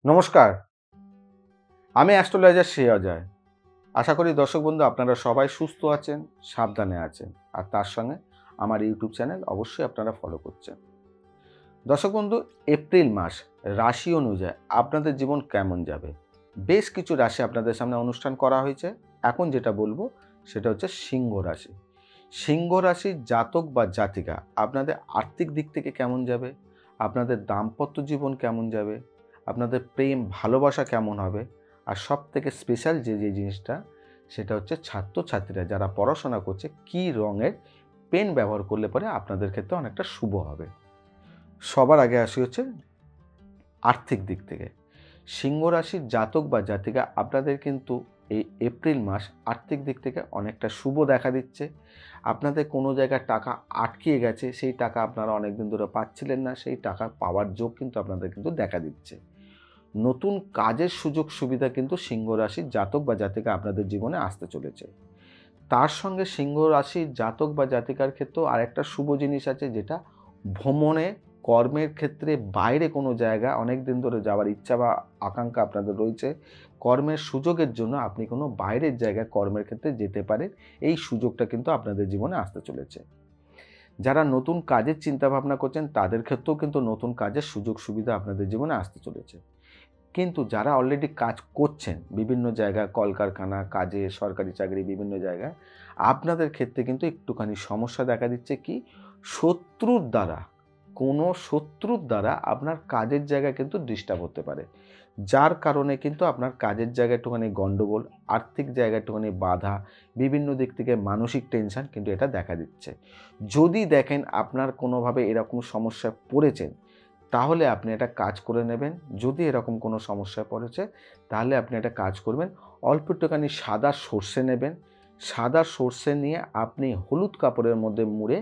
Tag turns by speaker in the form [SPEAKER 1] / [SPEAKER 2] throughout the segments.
[SPEAKER 1] নমস্কার, আমি অ্যাস্ট্রোলজার শ্রেয়া জয়। আশা করি দর্শক বন্ধু আপনারা সবাই সুস্থ আছেন, সাবধানে আছেন। আর তার সঙ্গে আমার ইউটিউব চ্যানেল অবশ্যই আপনারা ফলো করছেন। দর্শক বন্ধু, এপ্রিল মাস রাশি অনুযায়ী আপনাদের জীবন কেমন যাবে? বেশ কিছু রাশি আপনাদের সামনে অনুষ্ঠান করা হয়েছে। এখন যেটা বলবো সেটা হচ্ছে সিংহ রাশি। সিংহ রাশির জাতক বা জাতিকা আপনাদের আর্থিক দিক থেকে কেমন যাবে? আপনাদের দাম্পত্য জীবন কেমন যাবে? আপনাদের প্রেম ভালোবাসা কেমন হবে? আর সবথেকে স্পেশাল যে জিনিসটা সেটা হচ্ছে ছাত্রছাত্রীরা যারা পড়াশোনা করছে কী রঙের পেন ব্যবহার করলে পরে আপনাদের ক্ষেত্রে অনেকটা শুভ হবে। সবার আগে আসি হচ্ছে আর্থিক দিক থেকে। সিংহ রাশির জাতক বা জাতিকা আপনাদের কিন্তু এই এপ্রিল মাস আর্থিক দিক থেকে অনেকটা শুভ দেখা দিচ্ছে। আপনাদের কোনো জায়গায় টাকা আটকিয়ে গেছে, সেই টাকা আপনারা অনেকদিন ধরে পাচ্ছিলেন না, সেই টাকা পাওয়ার যোগ কিন্তু আপনাদের কিন্তু দেখা দিচ্ছে। নতুন কাজের সুযোগ সুবিধা কিন্তু সিংহ রাশির জাতক বা জাতিকা আপনাদের জীবনে আসতে চলেছে। তার সঙ্গে সিংহ রাশির জাতক বা জাতিকার ক্ষেত্রেও আরেকটা শুভ জিনিস আছে, যেটা ভ্রমণে, কর্মের ক্ষেত্রে বাইরে কোনো জায়গা অনেক দিন ধরে যাওয়ার ইচ্ছা বা আকাঙ্ক্ষা আপনাদের রয়েছে। কর্মের সুযোগের জন্য আপনি কোনো বাইরের জায়গায় কর্মের ক্ষেত্রে যেতে পারেন। এই সুযোগটা কিন্তু আপনাদের জীবনে আসতে চলেছে। যারা নতুন কাজের চিন্তাভাবনা করছেন তাদের ক্ষেত্রেও কিন্তু নতুন কাজের সুযোগ সুবিধা আপনাদের জীবনে আসতে চলেছে। কিন্তু যারা অলরেডি কাজ করছেন বিভিন্ন জায়গায়, কলকারখানা, কাজে, সরকারি চাকরি বিভিন্ন জায়গায়, আপনাদের ক্ষেত্রে কিন্তু একটুখানি সমস্যা দেখা দিচ্ছে। কি? কোনো শত্রুর দ্বারা আপনার কাজের জায়গায় কিন্তু ডিস্টার্ব হতে পারে। যার কারণে কিন্তু আপনার কাজের জায়গায় একটুখানি গণ্ডগোল, আর্থিক জায়গায় একটুখানি বাধা, বিভিন্ন দিক থেকে মানসিক টেনশন কিন্তু এটা দেখা দিচ্ছে। যদি দেখেন আপনার কোনোভাবে এরকম সমস্যায় পড়েছেন, তাহলে আপনি একটা কাজ করে নেবেন। যদি এরকম কোনো সমস্যায় পড়েছে, তাহলে আপনি একটা কাজ করবেন। অল্প একটুখানি সাদা সর্ষে নেবেন। সাদা সর্ষে নিয়ে আপনি হলুদ কাপড়ের মধ্যে মুড়ে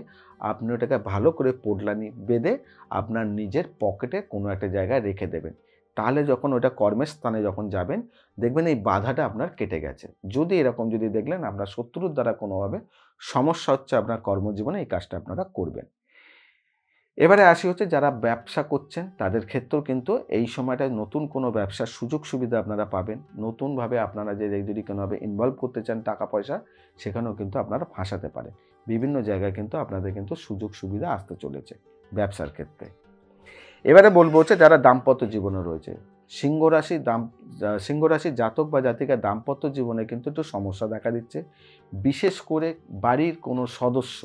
[SPEAKER 1] আপনি ওটাকে ভালো করে পোটলানি বেঁধে আপনার নিজের পকেটে কোনো একটা জায়গায় রেখে দেবেন। তাহলে যখন ওটা কর্মের স্থানে যখন যাবেন, দেখবেন এই বাধাটা আপনার কেটে গেছে। যদি এরকম দেখলেন আপনার শত্রুর দ্বারা কোনোভাবে সমস্যা হচ্ছে আপনার কর্মজীবনে, এই কাজটা আপনারা করবেন। এবারে আসি হচ্ছে যারা ব্যবসা করছেন তাদের ক্ষেত্রেও কিন্তু এই সময়টায় নতুন কোনো ব্যবসার সুযোগ সুবিধা আপনারা পাবেন। নতুনভাবে আপনারা যদি কোনোভাবে ইনভলভ করতে চান টাকা পয়সা, সেখানেও কিন্তু আপনারা ফাঁসাতে পারেন। বিভিন্ন জায়গায় কিন্তু আপনাদের কিন্তু সুযোগ সুবিধা আসতে চলেছে ব্যবসার ক্ষেত্রে। এবারে বলবো হচ্ছে যারা দাম্পত্য জীবনে রয়েছে, সিংহ রাশির জাতক বা জাতিকার দাম্পত্য জীবনে কিন্তু একটু সমস্যা দেখা দিচ্ছে। বিশেষ করে বাড়ির কোনো সদস্য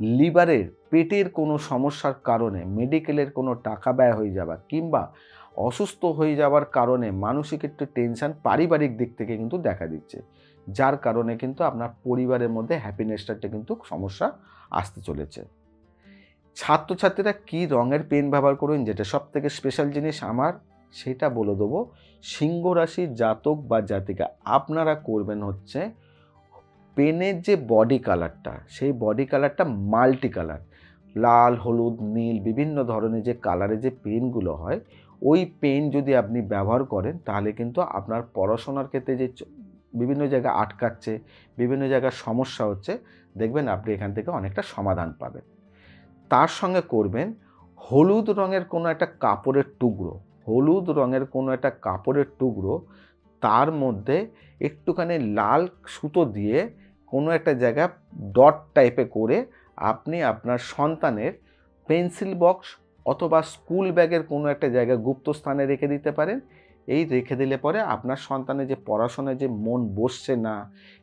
[SPEAKER 1] লিভারের, পেটের কোনো সমস্যার কারণে মেডিকেলের কোনো টাকা ব্যয় হয়ে যাওয়া কিংবা অসুস্থ হয়ে যাওয়ার কারণে মানসিক একটু টেনশন পারিবারিক দিক থেকে কিন্তু দেখা দিচ্ছে। যার কারণে কিন্তু আপনার পরিবারের মধ্যে হ্যাপিনেসটা কিন্তু সমস্যা আসতে চলেছে। ছাত্রছাত্রীরা কী রঙের পেন ব্যবহার করবেন, যেটা সবথেকে স্পেশাল জিনিস আমার, সেটা বলে দেবো। সিংহ রাশির জাতক বা জাতিকা আপনারা করবেন হচ্ছে পেনের যে বডি কালারটা, সেই বডি কালারটা মাল্টি কালার, লাল, হলুদ, নীল বিভিন্ন ধরনের যে কালারের যে পেনগুলো হয়, ওই পেন যদি আপনি ব্যবহার করেন তাহলে কিন্তু আপনার পড়াশোনার ক্ষেত্রে যে বিভিন্ন জায়গায় আটকাচ্ছে, বিভিন্ন জায়গায় সমস্যা হচ্ছে, দেখবেন আপনি এখান থেকে অনেকটা সমাধান পাবেন। তার সঙ্গে করবেন হলুদ রঙের কোনো একটা কাপড়ের টুকরো, হলুদ রঙের কোনো একটা কাপড়ের টুকরো, তার মধ্যে একটুখানি লাল সুতো দিয়ে কোনো একটা জায়গায় ডট টাইপে করে আপনি আপনার সন্তানের পেন্সিল বক্স অথবা স্কুল ব্যাগের কোনো একটা জায়গায় গুপ্ত স্থানে রেখে দিতে পারেন। এই রেখে দিলে পরে আপনার সন্তানের যে পড়াশোনায় যে মন বসছে না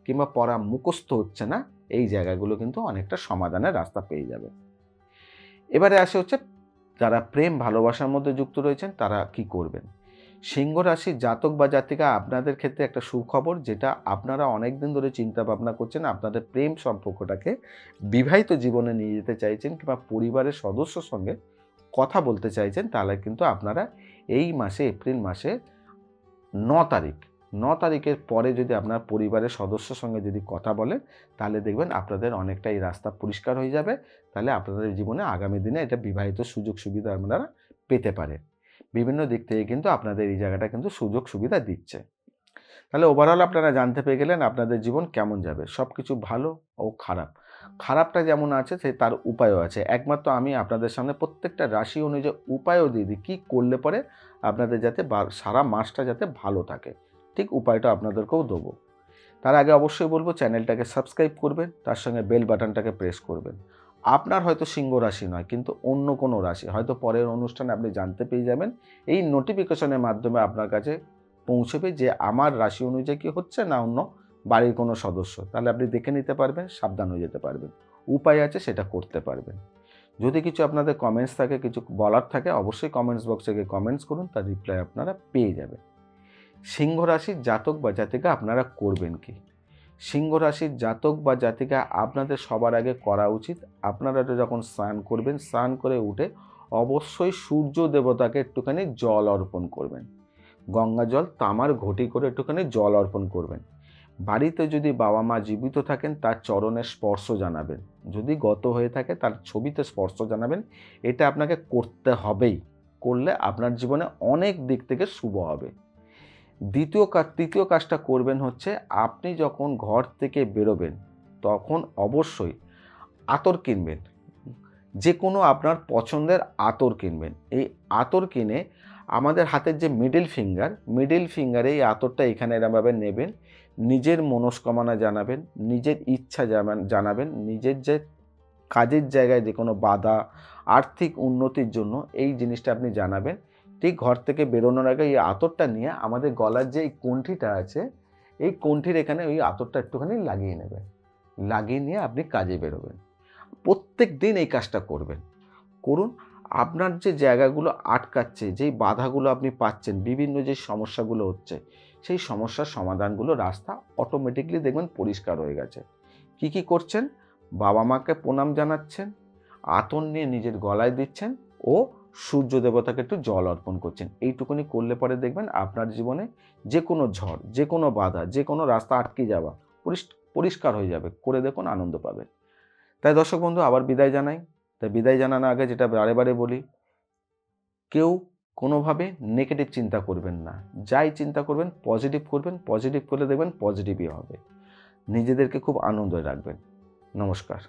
[SPEAKER 1] কিংবা পড়া মুখস্থ হচ্ছে না, এই জায়গাগুলো কিন্তু অনেকটা সমাধানের রাস্তা পেয়ে যাবে। এবারে আসে হচ্ছে যারা প্রেম ভালোবাসার মধ্যে যুক্ত রয়েছেন তারা কি করবেন। সিংহ রাশির জাতক বা জাতিকা আপনাদের ক্ষেত্রে একটা সুখবর, যেটা আপনারা অনেক দিন ধরে চিন্তা ভাবনা করছেন, আপনাদের প্রেম সম্পর্কটাকে বিবাহিত জীবনে নিয়ে যেতে চাইছেন কিংবা পরিবারের সদস্যর সঙ্গে কথা বলতে চাইছেন, তাহলে কিন্তু আপনারা এই মাসে, এপ্রিল মাসে 9 তারিখের পরে যদি আপনার পরিবারের সদস্যর সঙ্গে যদি কথা বলেন, তাহলে দেখবেন আপনাদের অনেকটা এই রাস্তা পরিষ্কার হয়ে যাবে। তাহলে আপনাদের জীবনে আগামী দিনে এটা বিবাহিত সুযোগ সুবিধা আপনারা পেতে পারেন। বিভিন্ন দিক থেকে কিন্তু আপনাদের এই জায়গাটা কিন্তু সুযোগ সুবিধা দিচ্ছে। তাহলে ওভারঅল আপনারা জানতে পেরে গেলেন আপনাদের জীবন কেমন যাবে। সব কিছু ভালো ও খারাপ খারাপটা যেমন আছে সে তার উপায়ও আছে। একমাত্র আমি আপনাদের সামনে প্রত্যেকটা রাশি অনুযায়ী উপায়ও দিয়ে দিই, কী করলে পরে আপনাদের যাতে সারা মাসটা যাতে ভালো থাকে, ঠিক উপায়টা আপনাদেরকেও দেবো। তার আগে অবশ্যই বলবো চ্যানেলটাকে সাবস্ক্রাইব করবেন, তার সঙ্গে বেল বাটনটাকে প্রেস করবেন। আপনার হয়তো সিংহ রাশি নয়, কিন্তু অন্য কোনো রাশি হয়তো পরের অনুষ্ঠানে আপনি জানতে পেয়ে যাবেন, এই নোটিফিকেশনের মাধ্যমে আপনার কাছে পৌঁছবে যে আমার রাশি অনুযায়ী কি হচ্ছে না অন্য বাড়ির কোনো সদস্য, তাহলে আপনি দেখে নিতে পারবেন, সাবধান হয়ে যেতে পারবেন। উপায় আছে, সেটা করতে পারবেন। যদি কিছু আপনাদের কমেন্টস থাকে, কিছু বলার থাকে, অবশ্যই কমেন্টস বক্সে গিয়ে কমেন্টস করুন, তার রিপ্লাই আপনারা পেয়ে যাবেন। সিংহ রাশির জাতক বা জাতিকা আপনারা করবেন কি? সিংহ রাশির জাতক বা জাতিকা আপনাদের সবার আগে করা উচিত, আপনারা যখন স্নান করবেন, স্নান করে উঠে অবশ্যই সূর্য দেবতাকে একটুখানি জল অর্পণ করবেন। গঙ্গা জল তামার ঘটি করে একটুখানি জল অর্পণ করবেন। বাড়িতে যদি বাবা মা জীবিত থাকেন তার চরণে স্পর্শ জানাবেন, যদি গত হয়ে থাকে তার ছবিতে স্পর্শ জানাবেন। এটা আপনাকে করতে হবেই, করলে আপনার জীবনে অনেক দিক থেকে শুভ হবে। তৃতীয় কাজটা করবেন হচ্ছে, আপনি যখন ঘর থেকে বেরোবেন তখন অবশ্যই আতর কিনবেন, যে কোনো আপনার পছন্দের আতর কিনবেন। এই আতর কিনে আমাদের হাতের যে মিডল ফিঙ্গারে এই আতরটা এখানে এরমভাবে নেবেন, নিজের মনস্কামনা জানাবেন, নিজের ইচ্ছা জানাবেন, নিজের যে কাজের জায়গায় যে কোনো বাধা, আর্থিক উন্নতির জন্য এই জিনিসটা আপনি জানাবেন। ঠিক ঘর থেকে বেরোনোর আগে এই আতরটা নিয়ে আমাদের গলার যে এই কণ্ঠিটা আছে, এই কণ্ঠির এখানে ওই আতরটা একটুখানি লাগিয়ে নেবেন, লাগিয়ে নিয়ে আপনি কাজে বেরোবেন। প্রত্যেক দিন এই কাজটা করুন। আপনার যে জায়গাগুলো আটকাচ্ছে, যেই বাধাগুলো আপনি পাচ্ছেন, বিভিন্ন যে সমস্যাগুলো হচ্ছে, সেই সমস্যার সমাধানগুলো রাস্তা অটোমেটিকলি দেখবেন পরিষ্কার হয়ে গেছে। কি করছেন? বাবা মাকে প্রণাম জানাচ্ছেন, আতর নিয়ে নিজের গলায় দিচ্ছেন ও সূর্য দেবতাকে একটু জল অর্পণ করছেন। এইটুকুনি করলে পরে দেখবেন আপনার জীবনে যে কোনো ঝড়, যে কোনো বাধা, যে কোনো রাস্তা আটকে যাওয়া পরিষ্কার হয়ে যাবে। করে দেখুন, আনন্দ পাবেন। তাই দর্শক বন্ধু, আবার বিদায় জানাই। তাই বিদায় জানানোর আগে যেটা বারে বলি, কেউ কোনোভাবে নেগেটিভ চিন্তা করবেন না। যাই চিন্তা করবেন পজিটিভ করবেন, পজিটিভ করলে দেখবেন পজিটিভই হবে। নিজেদেরকে খুব আনন্দে রাখবেন। নমস্কার।